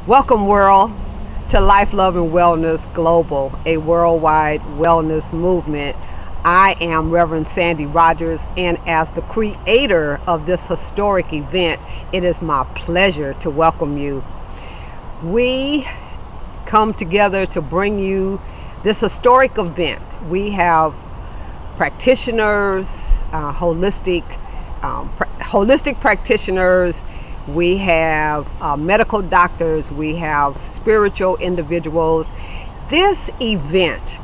Welcome, world, to Life, Love, and Wellness Global, a worldwide wellness movement. I am Reverend Sandy Rogers, and as the creator of this historic event, it is my pleasure to welcome you. We come together to bring you this historic event. We have practitioners, holistic practitioners. We have medical doctors, we have spiritual individuals. This event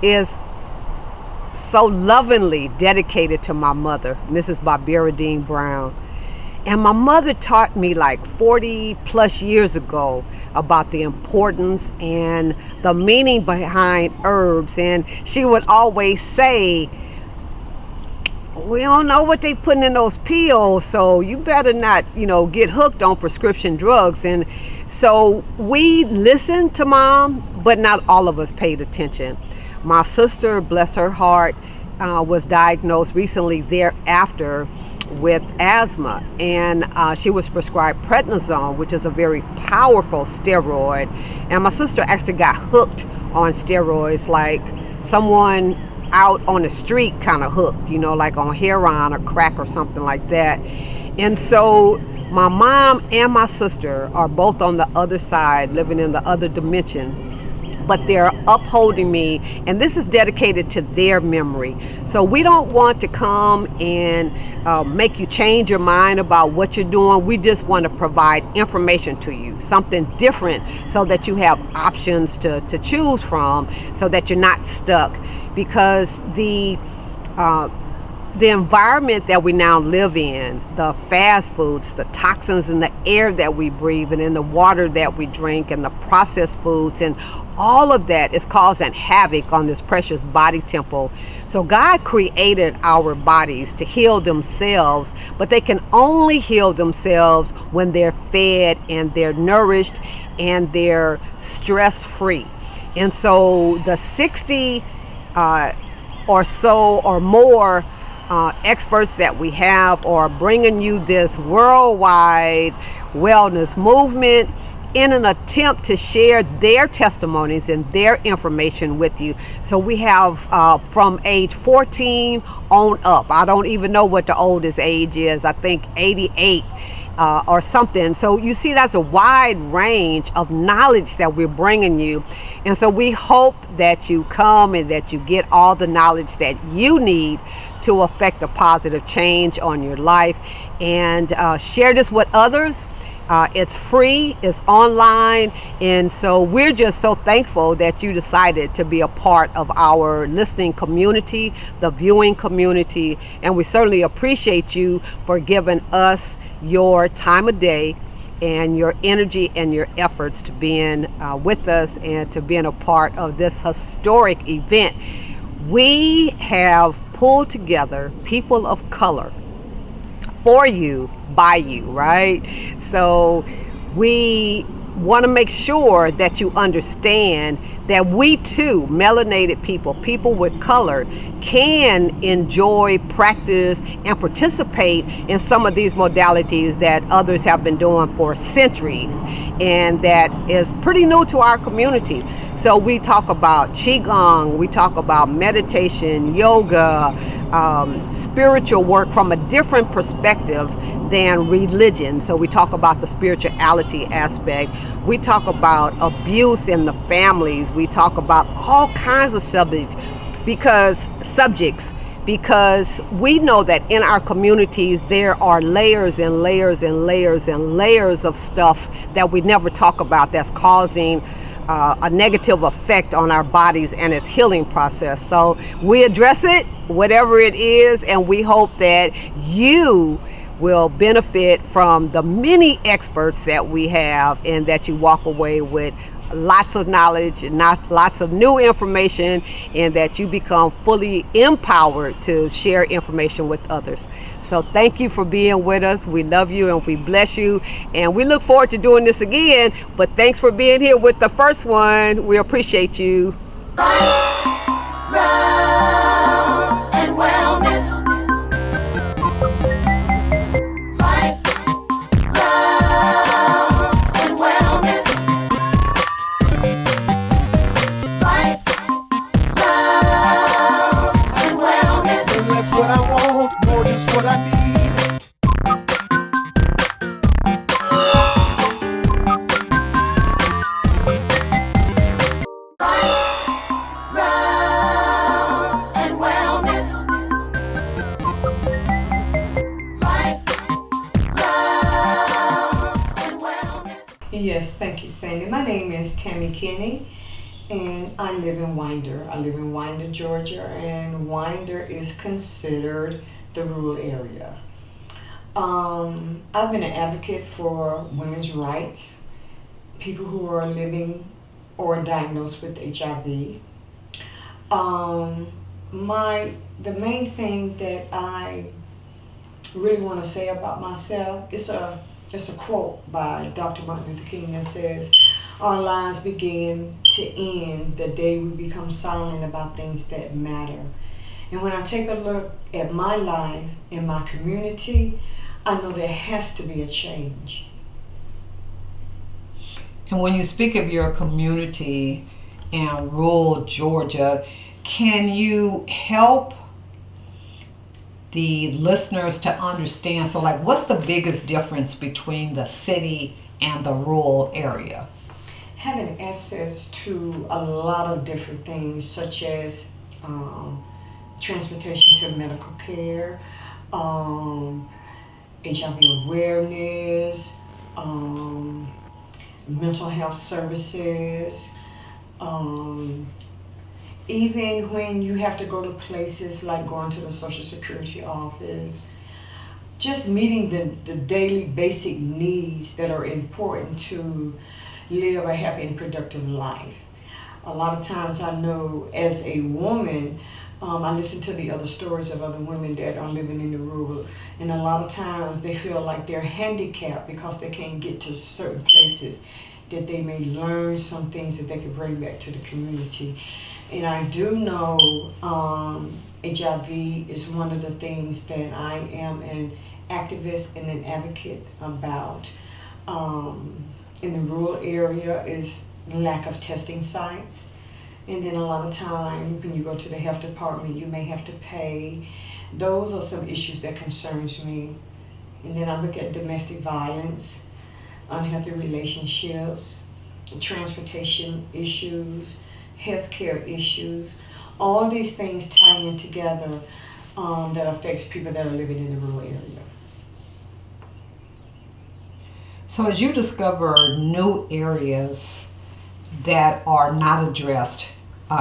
is so lovingly dedicated to my mother, Mrs. Barbara Dean Brown. And my mother taught me like 40 plus years ago about the importance and the meaning behind herbs. And she would always say, we don't know what they putting in those pills, so you better not, get hooked on prescription drugs. And so we listened to Mom, but not all of us paid attention. My sister, bless her heart, was diagnosed recently thereafter with asthma, and she was prescribed prednisone, which is a very powerful steroid. And my sister actually got hooked on steroids, like someone out on the street kind of hooked, like on heroin or crack or something like that. And so my mom and my sister are both on the other side, living in the other dimension, but they're upholding me, and this is dedicated to their memory. So we don't want to come and make you change your mind about what you're doing. We just want to provide information to you, something different, so that you have options to choose from, so that you're not stuck. Because the environment that we now live in, the fast foods, the toxins in the air that we breathe and in the water that we drink, and the processed foods, and all of that is causing havoc on this precious body temple. So God created our bodies to heal themselves, but they can only heal themselves when they're fed and they're nourished and they're stress-free. And so the 60 or so or more experts that we have are bringing you this worldwide wellness movement in an attempt to share their testimonies and their information with you. So we have from age 14 on up. I don't even know what the oldest age is. I think 88 or something. So you see, that's a wide range of knowledge that we're bringing you. And so we hope that you come and that you get all the knowledge that you need to affect a positive change on your life, and share this with others. It's free, it's online, and so we're just so thankful that you decided to be a part of our listening community, the viewing community, and we certainly appreciate you for giving us your time of day and your energy and your efforts to being with us and to being a part of this historic event. We have pulled together people of color for you, by you, right? So we want to make sure that you understand that we too, melanated people with color, can enjoy, practice, and participate in some of these modalities that others have been doing for centuries, and that is pretty new to our community. So we talk about Qigong, we talk about meditation, yoga, spiritual work from a different perspective than religion. So we talk about the spirituality aspect. We talk about abuse in the families. We talk about all kinds of subjects because we know that in our communities there are layers and layers and layers and layers of stuff that we never talk about that's causing a negative effect on our bodies and its healing process. So we address it, whatever it is, and we hope that you will benefit from the many experts that we have, and that you walk away with lots of knowledge and lots of new information, and that you become fully empowered to share information with others. So thank you for being with us. We love you and we bless you, and we look forward to doing this again. But thanks for being here with the first one. We appreciate you. Life, love, and wellness. Life, love, and wellness. Yes, thank you, Sandy. My name is Tammy Kinney, and I live in Winder. I live in Winder, Georgia, and Winder is considered the rural area. I've been an advocate for women's rights, people who are living or diagnosed with HIV. Um, the main thing that I really want to say about myself is it's a quote by Dr. Martin Luther King that says, "Our lives begin to end the day we become silent about things that matter." And when I take a look at my life and my community, I know there has to be a change. And when you speak of your community in rural Georgia, can you help the listeners to understand? So, like, what's the biggest difference between the city and the rural area? Having access to a lot of different things, such as transportation to medical care, HIV awareness, mental health services, even when you have to go to places like going to the Social Security office, just meeting the daily basic needs that are important to live a happy and productive life. A lot of times I know as a woman, I listen to the other stories of other women that are living in the rural, and a lot of times they feel like they're handicapped because they can't get to certain places, that they may learn some things that they could bring back to the community. And I do know HIV is one of the things that I am an activist and an advocate about. In the rural area is lack of testing sites. And then a lot of time when you go to the health department, you may have to pay. Those are some issues that concerns me. And then I look at domestic violence, unhealthy relationships, transportation issues, healthcare issues. All these things tie in together that affects people that are living in the rural area. So, as you discover new areas that are not addressed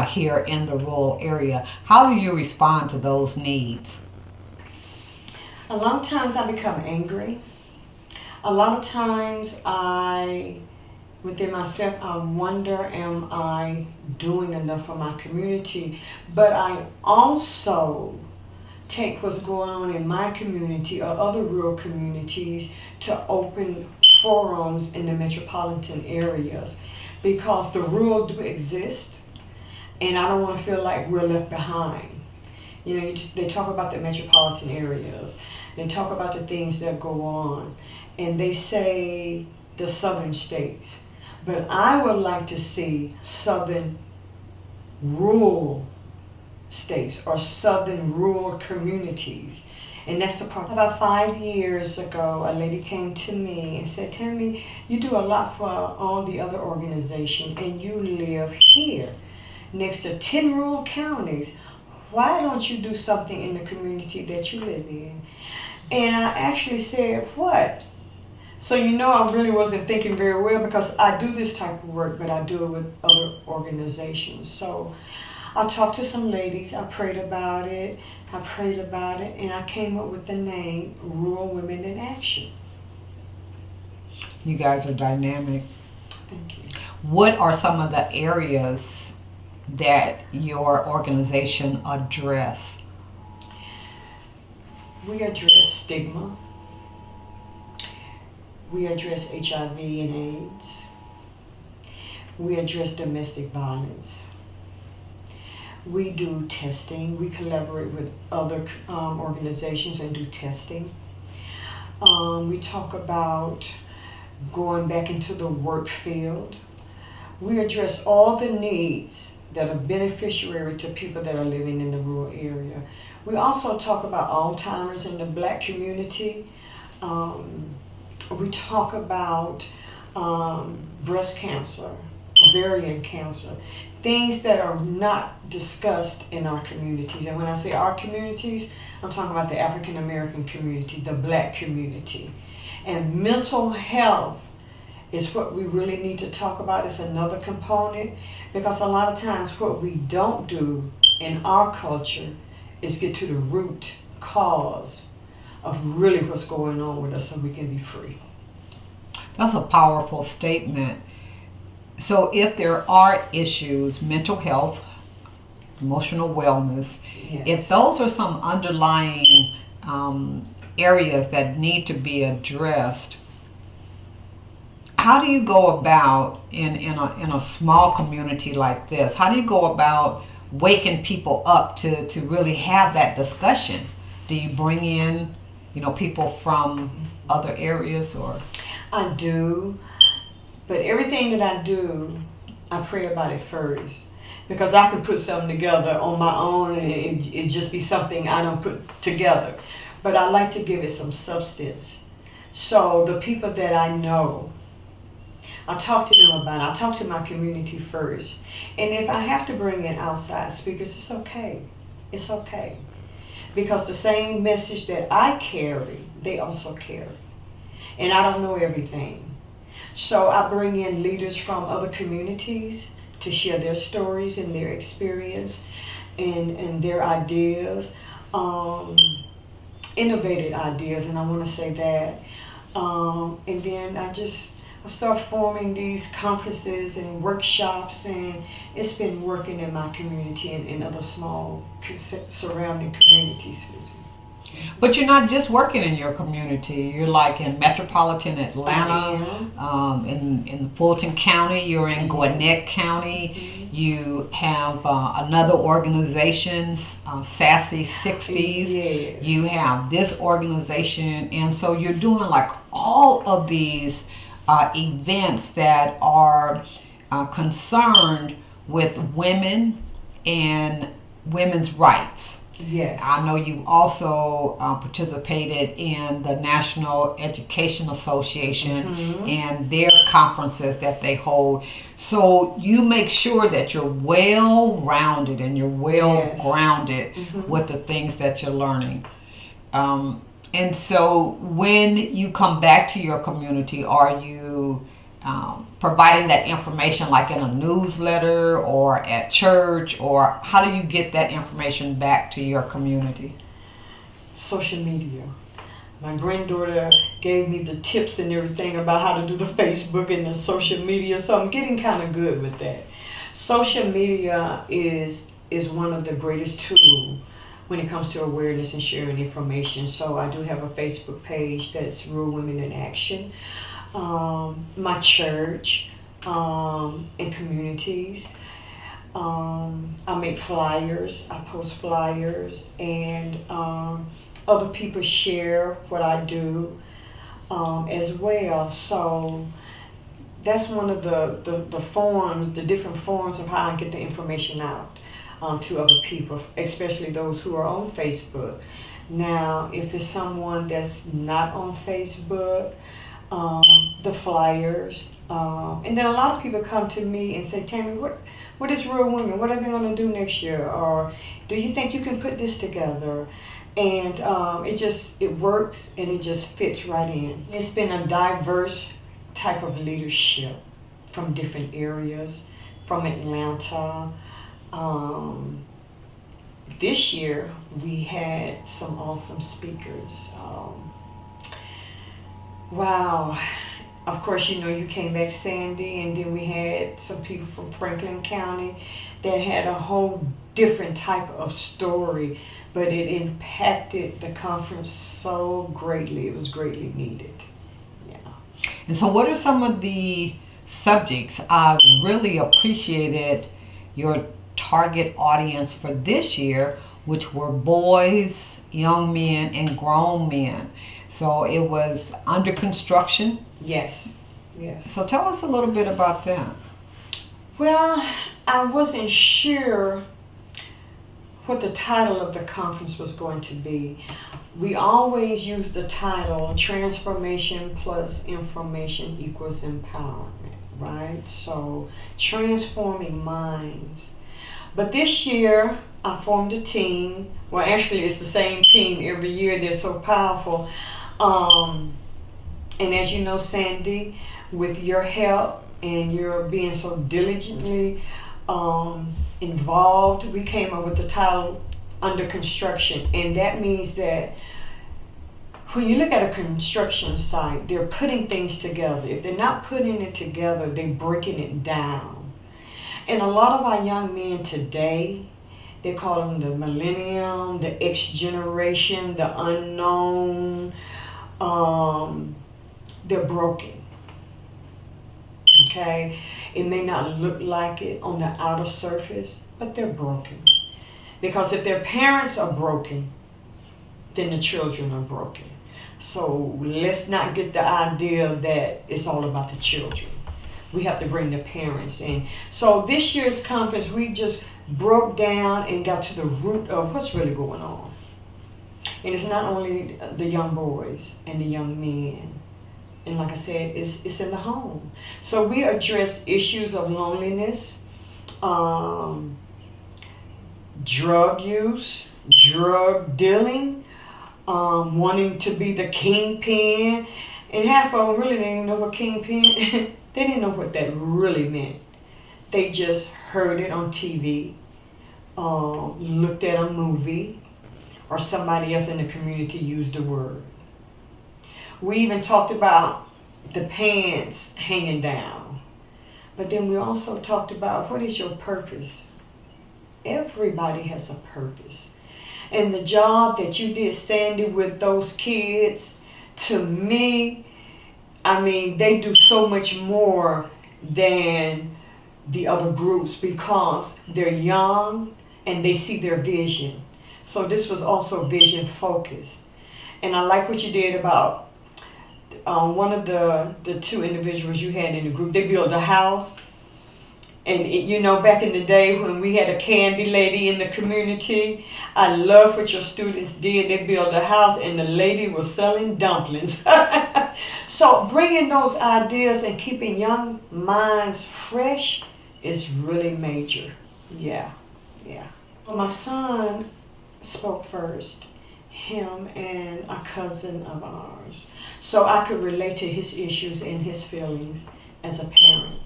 here in the rural area, how do you respond to those needs? A lot of times I become angry. A lot of times within myself, I wonder, am I doing enough for my community? But I also take what's going on in my community or other rural communities to open forums in the metropolitan areas, because the rural do exist, and I don't want to feel like we're left behind. You know, they talk about the metropolitan areas, they talk about the things that go on, and they say the southern states. But I would like to see southern rural states or southern rural communities. And that's the part. About 5 years ago, a lady came to me and said, "Tammy, you do a lot for all the other organizations, and you live here next to 10 rural counties. Why don't you do something in the community that you live in?" And I actually said, "What?" So I really wasn't thinking very well, because I do this type of work, but I do it with other organizations. So I talked to some ladies, I prayed about it, and I came up with the name Rural Women in Action. You guys are dynamic. Thank you. What are some of the areas that your organization address? We address stigma. We address HIV and AIDS. We address domestic violence. We do testing. We collaborate with other organizations and do testing. We talk about going back into the work field. We address all the needs that are beneficiary to people that are living in the rural area. We also talk about Alzheimer's in the Black community. We talk about breast cancer, ovarian cancer, things that are not discussed in our communities. And when I say our communities, I'm talking about the African American community, the Black community. And mental health is what we really need to talk about. It's another component, because a lot of times what we don't do in our culture is get to the root cause of really what's going on with us so we can be free. That's a powerful statement. So if there are issues, mental health, emotional wellness, Yes. if those are some underlying areas that need to be addressed, how do you go about in a small community like this? How do you go about waking people up to really have that discussion? Do you bring in, people from other areas, or? I do, but everything that I do, I pray about it first, because I could put something together on my own and it just be something I don't put together. But I like to give it some substance. So the people that I know, I talk to them about it. I talk to my community first. And if I have to bring in outside speakers, it's okay. It's okay. Because the same message that I carry, they also carry. And I don't know everything. So I bring in leaders from other communities to share their stories and their experience and their ideas, innovative ideas, and I want to say that. And then I start forming these conferences and workshops, and it's been working in my community and in other small surrounding communities. But you're not just working in your community. You're like in metropolitan Atlanta, in Fulton County. You're in Gwinnett County. Mm-hmm. You have another organization, Sassy 60s. Yes. You have this organization. And so you're doing like all of these events that are concerned with women and women's rights. Yes. I know you also participated in the National Education Association and their conferences that they hold. So you make sure that you're well-rounded and you're well-grounded with the things that you're learning. And so when you come back to your community, are you providing that information like in a newsletter or at church, or how do you get that information back to your community? Social media. My granddaughter gave me the tips and everything about how to do the Facebook and the social media, so I'm getting kind of good with that. Social media is one of the greatest tools when it comes to awareness and sharing information. So I do have a Facebook page that's Rural Women in Action. My church and communities. I make flyers, I post flyers, and other people share what I do as well. So that's one of the forms, the different forms of how I get the information out to other people, especially those who are on Facebook. Now, if it's someone that's not on Facebook, the flyers, and then a lot of people come to me and say, Tammy, what is Rural Women? What are they going to do next year? Or do you think you can put this together? And it works and it just fits right in. It's been a diverse type of leadership from different areas, from Atlanta. This year we had some awesome speakers. Wow. Of course, you came back, Sandy, and then we had some people from Franklin County that had a whole different type of story, but it impacted the conference so greatly. It was greatly needed. Yeah. And so what are some of the subjects? I really appreciated your target audience for this year, which were boys, young men, and grown men. So it was under construction. Yes. So tell us a little bit about that. Well, I wasn't sure what the title of the conference was going to be. We always use the title, Transformation plus Information equals Empowerment, right? So transforming minds. But this year, I formed a team. Well, actually, it's the same team every year. They're so powerful. And as you know, Sandy, with your help and your being so diligently involved, we came up with the title under construction. And that means that when you look at a construction site, they're putting things together. If they're not putting it together, they're breaking it down. And a lot of our young men today, they call them the millennium, the X generation, the unknown. They're broken. Okay? It may not look like it on the outer surface, but they're broken. Because if their parents are broken, then the children are broken. So let's not get the idea that it's all about the children. We have to bring the parents in. So this year's conference, we just broke down and got to the root of what's really going on. And it's not only the young boys and the young men. And like I said, it's in the home. So we address issues of loneliness, drug use, drug dealing, wanting to be the kingpin. And half of them really didn't even know what kingpin, they didn't know what that really meant. They just heard it on TV, looked at a movie, or somebody else in the community used the word. We even talked about the pants hanging down. But then we also talked about what is your purpose? Everybody has a purpose. And the job that you did, Sandy, with those kids, to me, I mean, they do so much more than the other groups because they're young and they see their vision. So this was also vision focused. And I like what you did about one of the two individuals you had in the group. They built a house. And you know, back in the day when we had a candy lady in the community, I love what your students did. They built a house and the lady was selling dumplings. So bringing those ideas and keeping young minds fresh is really major. Yeah. Well, my son spoke first, him and a cousin of ours. So I could relate to his issues and his feelings as a parent.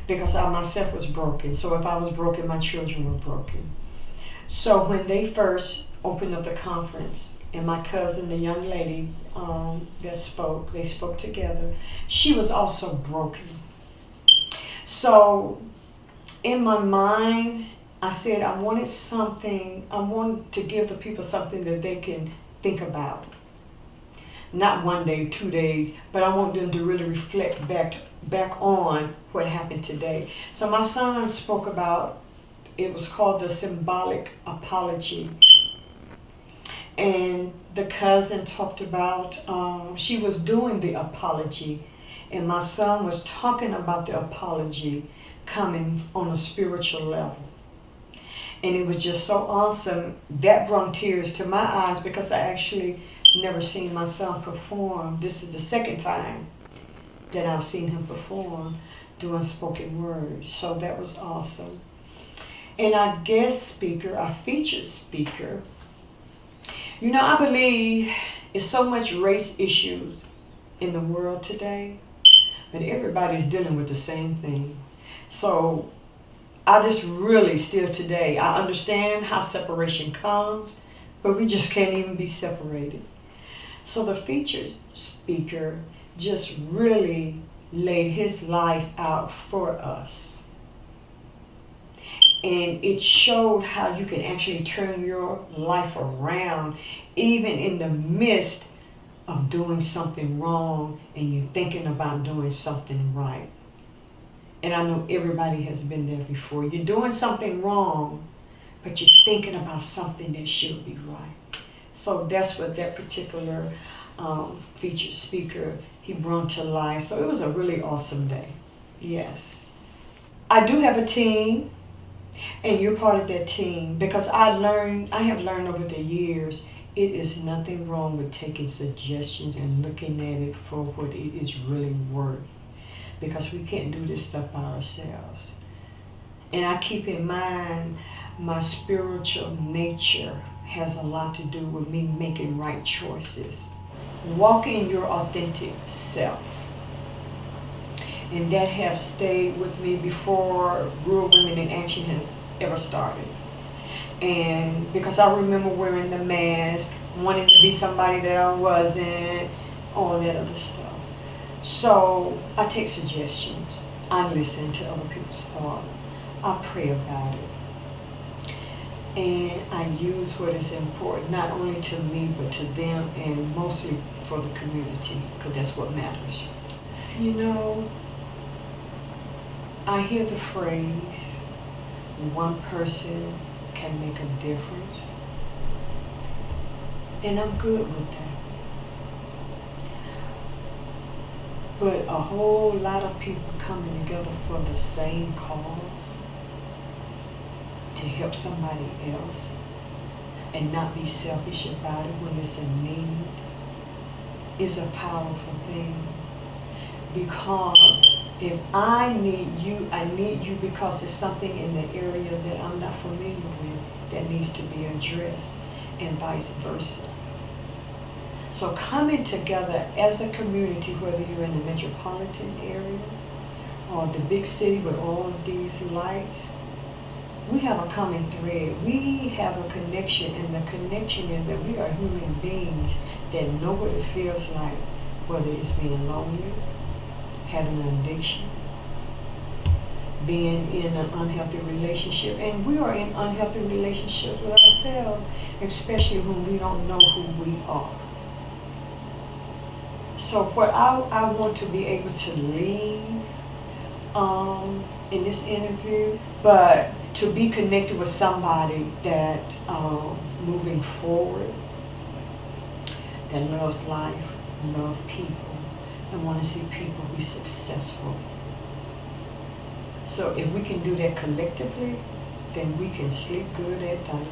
Because I myself was broken. So if I was broken, my children were broken. So when they first opened up the conference, and my cousin, the young lady that spoke, they spoke together, she was also broken. So in my mind, I said I wanted to give the people something that they can think about. Not 1 day, 2 days, but I want them to really reflect back on what happened today. So my son spoke about, it was called the symbolic apology. And the cousin talked about, she was doing the apology. And my son was talking about the apology coming on a spiritual level. And it was just so awesome. That brought tears to my eyes because I actually never seen my son perform. This is the second time that I've seen him perform doing spoken words. So that was awesome. And our guest speaker, our featured speaker, you know, I believe it's so much race issues in the world today, but everybody's dealing with the same thing. So I just really still today, I understand how separation comes, but we just can't even be separated. So the featured speaker just really laid his life out for us. And it showed how you can actually turn your life around even in the midst of doing something wrong and you're thinking about doing something right. And I know everybody has been there before. You're doing something wrong, but you're thinking about something that should be right. So that's what that particular featured speaker, he brought to life. So it was a really awesome day. Yes. I do have a team, and you're part of that team, because I have learned over the years, it is nothing wrong with taking suggestions and looking at it for what it is really worth, because we can't do this stuff by ourselves. And I keep in mind my spiritual nature has a lot to do with me making right choices. Walk in your authentic self. And that have stayed with me before Rural Women in Action has ever started. And because I remember wearing the mask, wanting to be somebody that I wasn't, all that other stuff. So I take suggestions. I listen to other people's thoughts. I pray about it. And I use what is important, not only to me, but to them, and mostly for the community, because that's what matters. You know, I hear the phrase, one person can make a difference. And I'm good with that. But a whole lot of people coming together for the same cause, to help somebody else and not be selfish about it when it's a need, is a powerful thing. Because if I need you because it's something in the area that I'm not familiar with that needs to be addressed, and vice versa. So coming together as a community, whether you're in the metropolitan area or the big city with all these lights, we have a common thread. We have a connection, and the connection is that we are human beings that know what it feels like, whether it's being lonely, having an addiction, being in an unhealthy relationship. And we are in unhealthy relationships with ourselves, especially when we don't know who we are. So what I want to be able to leave in this interview, but to be connected with somebody that moving forward, that loves life, loves people, and want to see people be successful. So if we can do that collectively, then we can sleep good at night.